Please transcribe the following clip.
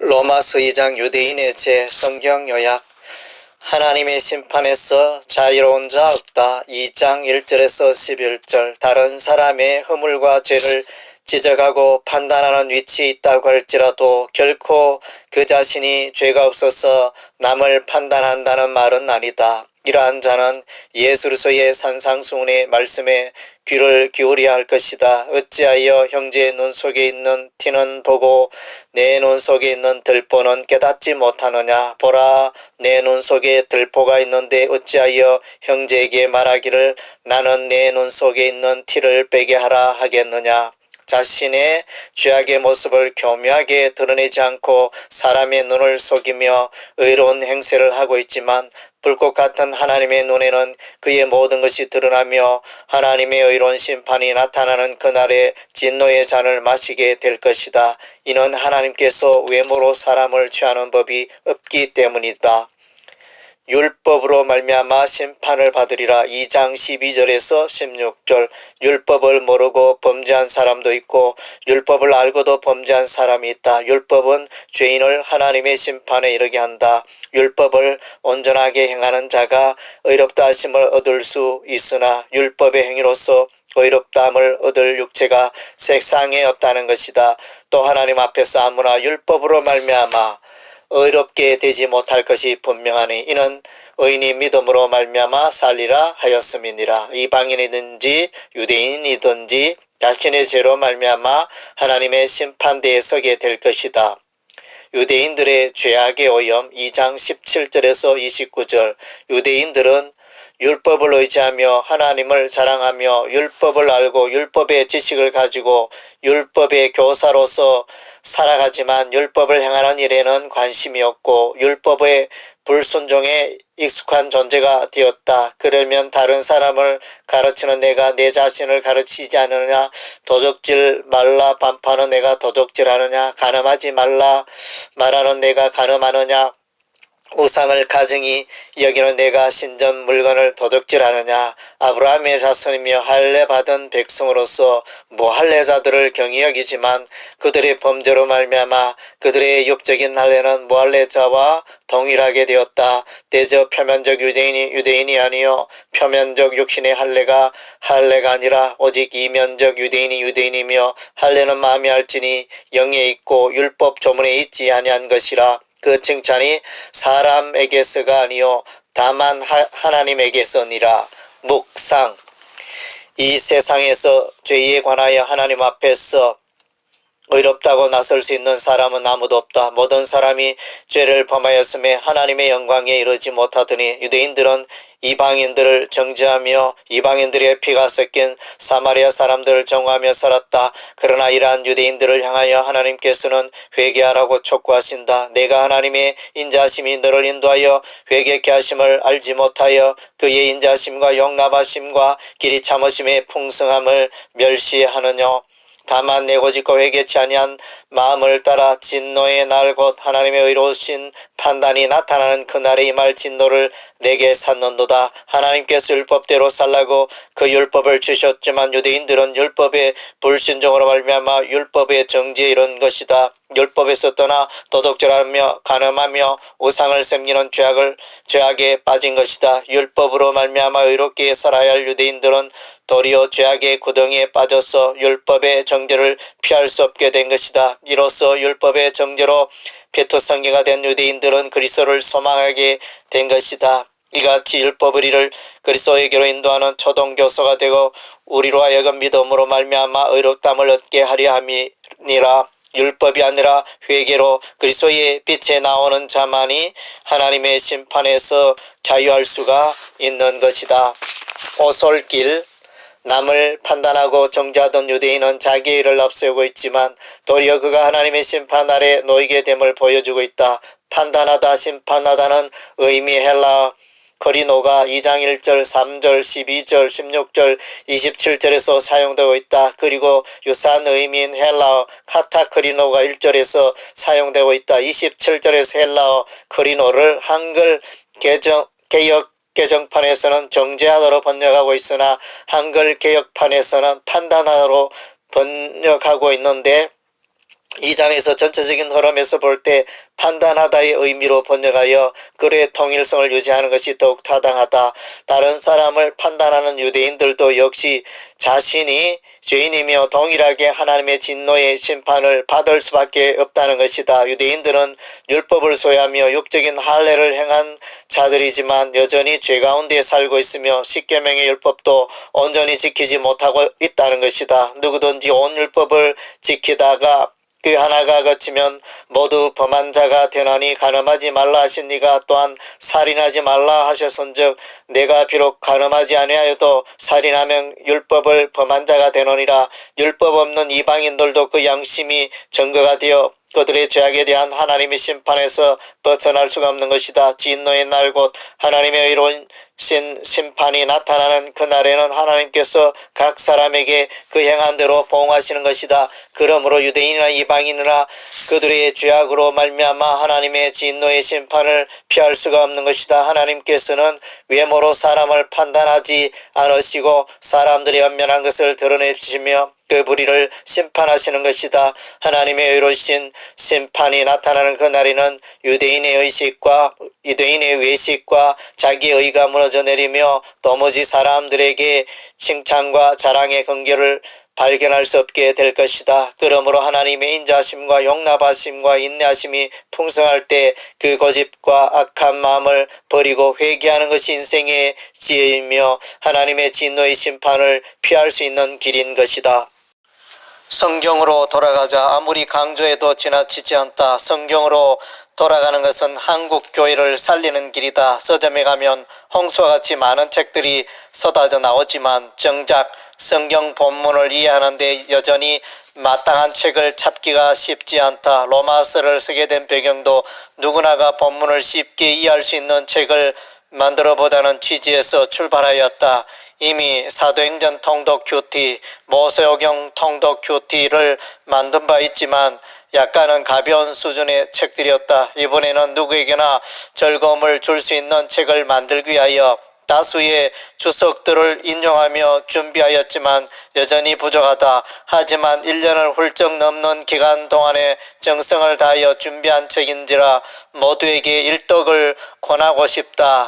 로마서 2장 유대인의 죄 성경 요약. 하나님의 심판에서 자유로운 자 없다. 2장 1절에서 11절. 다른 사람의 허물과 죄를 지적하고 판단하는 위치에 있다고 할지라도 결코 그 자신이 죄가 없어서 남을 판단한다는 말은 아니다. 이러한 자는 예수 그리스도의 산상수훈의 말씀에 귀를 기울여야 할 것이다. 어찌하여 형제의 눈 속에 있는 티는 보고 내 눈 속에 있는 들보는 깨닫지 못하느냐. 보라, 내 눈 속에 들보가 있는데 어찌하여 형제에게 말하기를 나는 내 눈 속에 있는 티를 빼게 하라 하겠느냐. 자신의 죄악의 모습을 교묘하게 드러내지 않고 사람의 눈을 속이며 의로운 행세를 하고 있지만 불꽃 같은 하나님의 눈에는 그의 모든 것이 드러나며 하나님의 의로운 심판이 나타나는 그날에 진노의 잔을 마시게 될 것이다. 이는 하나님께서 외모로 사람을 취하는 법이 없기 때문이다. 율법으로 말미암아 심판을 받으리라. 2장 12절에서 16절. 율법을 모르고 범죄한 사람도 있고 율법을 알고도 범죄한 사람이 있다. 율법은 죄인을 하나님의 심판에 이르게 한다. 율법을 온전하게 행하는 자가 의롭다 하심을 얻을 수 있으나 율법의 행위로서 의롭다함을 얻을 육체가 세상에 없다는 것이다. 또 하나님 앞에서 아무나 율법으로 말미암아 의롭게 되지 못할 것이 분명하니 이는 의인이 믿음으로 말미암아 살리라 하였음이니라. 이방인이든지 유대인이든지 자신의 죄로 말미암아 하나님의 심판대에 서게 될 것이다. 유대인들의 죄악의 오염. 2장 17절에서 29절. 유대인들은 율법을 의지하며 하나님을 자랑하며 율법을 알고 율법의 지식을 가지고 율법의 교사로서 살아가지만 율법을 행하는 일에는 관심이 없고 율법의 불순종에 익숙한 존재가 되었다. 그러면 다른 사람을 가르치는 내가 내 자신을 가르치지 않느냐. 도적질 말라 반파는 내가 도적질하느냐. 간음하지 말라 말하는 내가 간음하느냐. 우상을 가증히 여기는 내가 신전 물건을 도적질하느냐. 아브라함의 자손이며 할례받은 백성으로서 무할례자들을 경히 여기지만 그들의 범죄로 말미암아 그들의 육적인 할례는 무할례자와 동일하게 되었다. 대저 표면적 유대인이 아니요 표면적 육신의 할례가 아니라 오직 이면적 유대인이 유대인이며 할례는 마음에 할지니 영에 있고 율법 조문에 있지 아니한 것이라. 그 칭찬이 사람에게서가 아니요 다만 하나님에게서니라. 묵상. 이 세상에서 죄에 관하여 하나님 앞에서 의롭다고 나설 수 있는 사람은 아무도 없다. 모든 사람이 죄를 범하였음에 하나님의 영광에 이르지 못하더니 유대인들은 이방인들을 정죄하며 이방인들의 피가 섞인 사마리아 사람들을 정오하며 살았다. 그러나 이러한 유대인들을 향하여 하나님께서는 회개하라고 촉구하신다. 내가 하나님의 인자하심이 너를 인도하여 회개케 하심을 알지 못하여 그의 인자하심과 용납하심과 길이 참으심의 풍성함을 멸시하느뇨. 다만 내고짓고 회개치 아니한 마음을 따라 진노의 날 곧 하나님의 의로우신 판단이 나타나는 그날에 임할 진노를 내게 샀는도다. 하나님께서 율법대로 살라고 그 율법을 주셨지만 유대인들은 율법의 불순종으로 말미암아 율법의 정죄에 이른 것이다. 율법에서 떠나 도둑질하며 간음하며 우상을 섬기는 죄악에 빠진 것이다. 율법으로 말미암아 의롭게 살아야 할 유대인들은 도리어 죄악의 구덩이에 빠져서 율법의 정죄를 피할 수 없게 된 것이다. 이로써 율법의 정죄로 피투성이가 된 유대인들은 그리스도를 소망하게 된 것이다. 이같이 율법을 이를 그리스도에게로 인도하는 초동교서가 되고 우리로 하여금 믿음으로 말미암아 의롭다함을 얻게 하려 함이니라. 율법이 아니라 회개로 그리스도의 빛에 나오는 자만이 하나님의 심판에서 자유할 수가 있는 것이다. 오솔길. 남을 판단하고 정죄하던 유대인은 자기의 일을 앞세우고 있지만 도리어 그가 하나님의 심판 아래 놓이게 됨을 보여주고 있다. 판단하다, 심판하다는 의미 헬라어 거리노가 2장 1절, 3절, 12절, 16절, 27절에서 사용되고 있다. 그리고 유사한 의미인 헬라어 카타크리노가 1절에서 사용되고 있다. 27절에서 헬라어 크리노를 한글 개역 개정판에서는 정죄하다로 번역하고 있으나 한글 개역판에서는 판단하다로 번역하고 있는데 이 장에서 전체적인 흐름에서 볼 때 판단하다의 의미로 번역하여 글의 통일성을 유지하는 것이 더욱 타당하다. 다른 사람을 판단하는 유대인들도 역시 자신이 죄인이며 동일하게 하나님의 진노의 심판을 받을 수밖에 없다는 것이다. 유대인들은 율법을 소유하며 육적인 할례를 행한 자들이지만 여전히 죄 가운데 살고 있으며 십계명의 율법도 온전히 지키지 못하고 있다는 것이다. 누구든지 온 율법을 지키다가 그 하나가 거치면 모두 범한 자가 되나니 간음하지 말라 하신 이가 또한 살인하지 말라 하셨은즉 내가 비록 간음하지 아니하여도 살인하면 율법을 범한 자가 되노니라. 율법 없는 이방인들도 그 양심이 증거가 되어 그들의 죄악에 대한 하나님의 심판에서 벗어날 수가 없는 것이다. 진노의 날 곧 하나님의 의로운 심판이 나타나는 그날에는 하나님께서 각 사람에게 그 행한 대로 보응하시는 것이다. 그러므로 유대인이나 이방인이나 그들의 죄악으로 말미암아 하나님의 진노의 심판을 피할 수가 없는 것이다. 하나님께서는 외모로 사람을 판단하지 않으시고 사람들이 엄연한 것을 드러내시며 그 불의를 심판하시는 것이다. 하나님의 의로우신 심판이 나타나는 그날에는 유대인의 외식과 자기 의가 무너져 내리며 도무지 사람들에게 칭찬과 자랑의 근거를 발견할 수 없게 될 것이다. 그러므로 하나님의 인자하심과 용납하심과 인내하심이 풍성할 때 그 고집과 악한 마음을 버리고 회개하는 것이 인생의 지혜이며 하나님의 진노의 심판을 피할 수 있는 길인 것이다. 성경으로 돌아가자. 아무리 강조해도 지나치지 않다. 성경으로 돌아가는 것은 한국 교회를 살리는 길이다. 서점에 가면 홍수와 같이 많은 책들이 쏟아져 나오지만 정작 성경 본문을 이해하는데 여전히 마땅한 책을 찾기가 쉽지 않다. 로마서를 쓰게 된 배경도 누구나가 본문을 쉽게 이해할 수 있는 책을 만들어보자는 취지에서 출발하였다. 이미 사도행전 통독 큐티, 모세오경 통독 큐티를 만든 바 있지만 약간은 가벼운 수준의 책들이었다. 이번에는 누구에게나 즐거움을 줄 수 있는 책을 만들기 위하여 다수의 주석들을 인용하며 준비하였지만 여전히 부족하다. 하지만 1년을 훌쩍 넘는 기간 동안에 정성을 다하여 준비한 책인지라 모두에게 일독을 권하고 싶다.